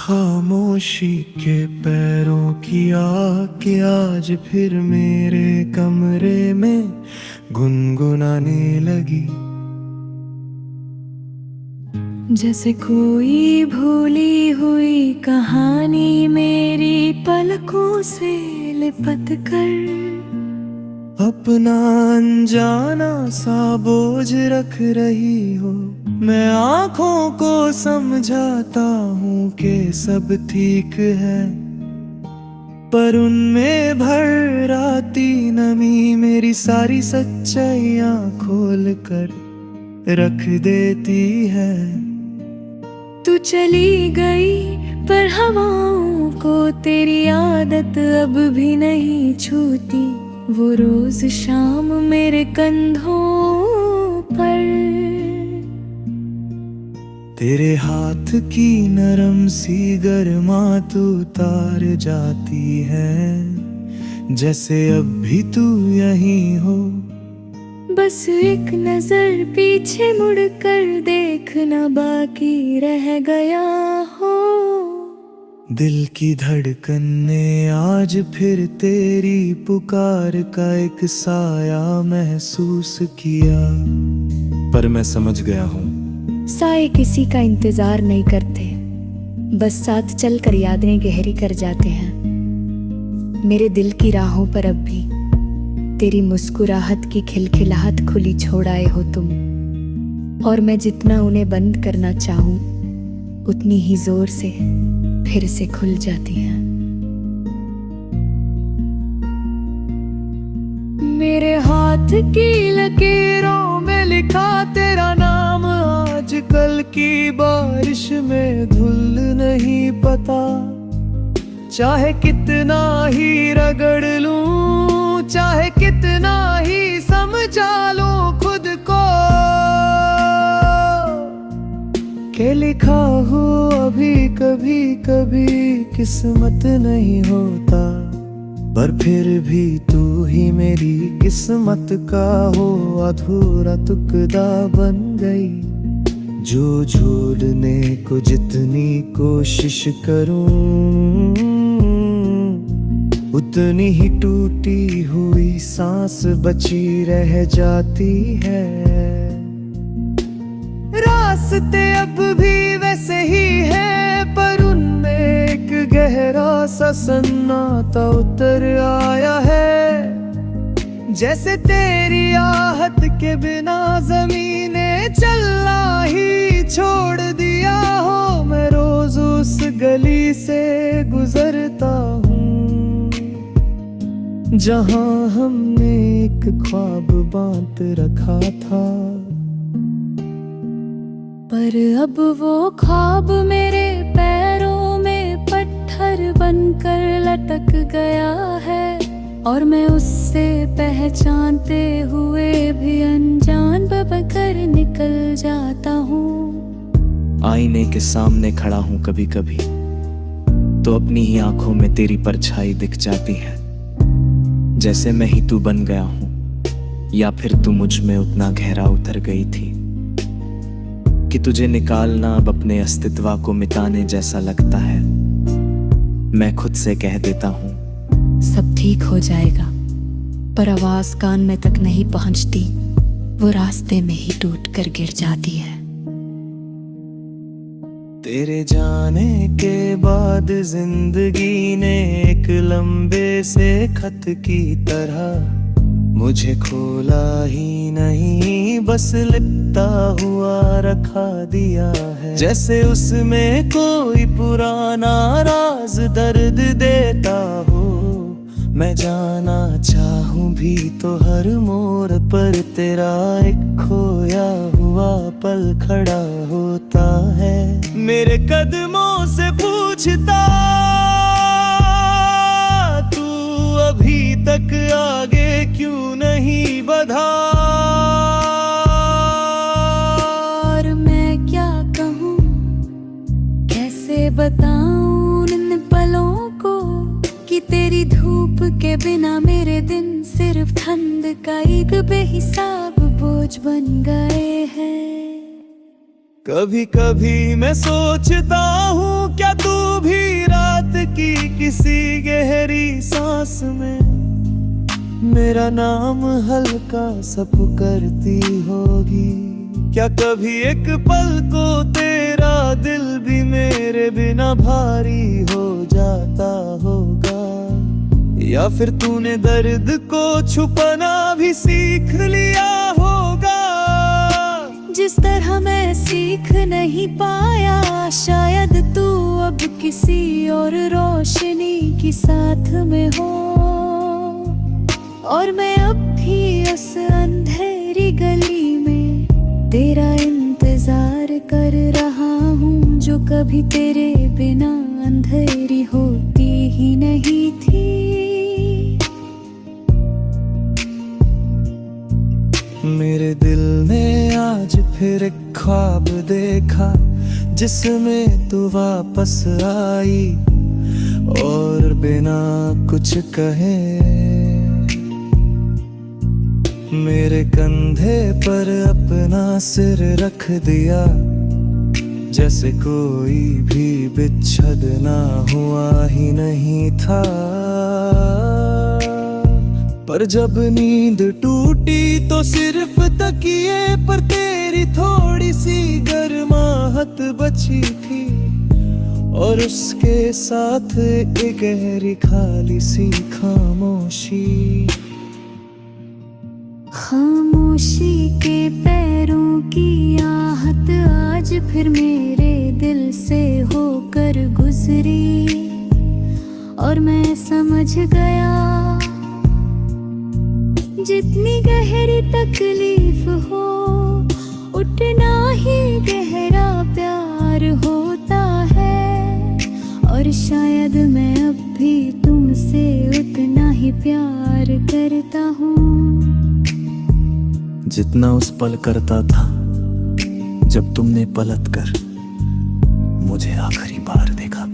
खामोशी के पैरों की आके आज फिर मेरे कमरे में गुनगुनाने लगी। जैसे कोई भूली हुई कहानी मेरी पलकों से लिपट कर अपना अनजाना सा बोझ रख रही हो। मैं आंखों को समझाता हूँ कि सब ठीक है, पर उनमें भर आती नमी मेरी सारी सच्चाइयाँ खोल कर रख देती है। तू चली गई पर हवाओं को तेरी आदत अब भी नहीं छूती। वो रोज शाम मेरे कंधों पर तेरे हाथ की नरम सी गर्मात उतार जाती है, जैसे अब भी तू यहीं हो। बस एक नजर पीछे मुड़कर देखना बाकी रह गया हो। दिल की धड़कन ने आज फिर तेरी पुकार का एक साया महसूस किया, पर मैं समझ गया हूँ साए किसी का इंतजार नहीं करते, बस साथ चलकर यादें गहरी कर जाते हैं। मेरे दिल की राहों पर अब भी तेरी मुस्कुराहट की खिलखिलाहट खुली छोड़ आए हो तुम, और मैं जितना उन्हें बंद करना चाहूं उतनी ही जोर से फिर से खुल जाती हैं। मेरे हाथ की लकीरों में लिखा तेरा नाम आज कल की बारिश में धुल नहीं पता। चाहे कितना ही रगड़ लूं, चाहे कितना ही समझा लूं खुद को के लिखा हो अभी कभी कभी किस्मत नहीं होता, पर फिर भी तू ही मेरी किस्मत का हो अधूरा टुकड़ा बन गई। जो झूलने को जितनी कोशिश करूं उतनी ही टूटी हुई सांस बची रह जाती है। रास्ते अब भी वैसे ही है, पर उनमें एक गहरा सा सन्नाटा उतर आया है। जैसे तेरी आहट के बिना ज़मीने चलना ही छोड़ दिया हो। मैं रोज उस गली से गुजरता हूँ जहाँ हमने एक ख्वाब बांध रखा था, पर अब वो ख्वाब मेरे पैरों में पत्थर बनकर लटक गया है, और मैं उससे पहचानते हुए भी अनजान बबकर निकल जाता हूँ। आईने के सामने खड़ा हूँ कभी कभी तो अपनी ही आंखों में तेरी परछाई दिख जाती है। जैसे मैं ही तू बन गया हूँ, या फिर तू मुझ में उतना गहरा उतर गई थी कि तुझे निकालना अब अपने अस्तित्व को मिटाने जैसा लगता है। मैं खुद से कह देता हूँ सब ठीक हो जाएगा, पर आवाज कान में तक नहीं पहुंचती, वो रास्ते में ही टूट कर गिर जाती है। तेरे जाने के बाद जिंदगी ने एक लंबे से खत की तरह मुझे खोला ही नहीं, बस लिपटा हुआ रखा दिया है। जैसे उसमें कोई पुराना राज दर्द देता हो। मैं जाना चाहूं भी तो हर मोड़ पर तेरा एक खोया हुआ पल खड़ा होता है। मेरे कदमों से पूछता तू अभी तक आगे क्यों नहीं बढ़ा। और मैं क्या कहूँ, कैसे बताऊं इन पलों को कि तेरी धूप के बिना मेरे दिन सिर्फ ठंड का एक बेहिसाब बोझ बन गए हैं। कभी कभी मैं सोचता हूँ क्या तू भी रात की किसी गहरी सांस में मेरा नाम हल्का सा पुकारती होगी। क्या कभी एक पल को तेरा दिल भी मेरे बिना भारी हो जाता होगा, या फिर तूने दर्द को छुपाना भी सीख लिया होगा। जिस तरह मैं सीख नहीं पाया, शायद तू अब किसी और रोशनी की साथ में हो, और मैं अब भी उस अंधेरी गली में तेरा इंतजार कर रहा हूँ, जो कभी तेरे बिना अंधेरी होती ही नहीं थी। मेरे दिल ने आज फिर एक ख्वाब देखा, जिसमें तू वापस आई और बिना कुछ कहे मेरे कंधे पर अपना सिर रख दिया, जैसे कोई भी विच्छेदना हुआ ही नहीं था। पर जब नींद टूटी तो सिर्फ तकिए पर तेरी थोड़ी सी गर्माहट बची थी, और उसके साथ एक गहरी खाली सी खामोशी। खामोशी के पैरों की आहट आज फिर मेरे दिल से होकर गुजरी, और मैं समझ गया जितनी गहरी तकलीफ हो उतना ही गहरा प्यार होता है, और शायद मैं अब भी तुमसे उतना ही प्यार करता हूँ जितना उस पल करता था जब तुमने पलट कर मुझे आखिरी बार देखा।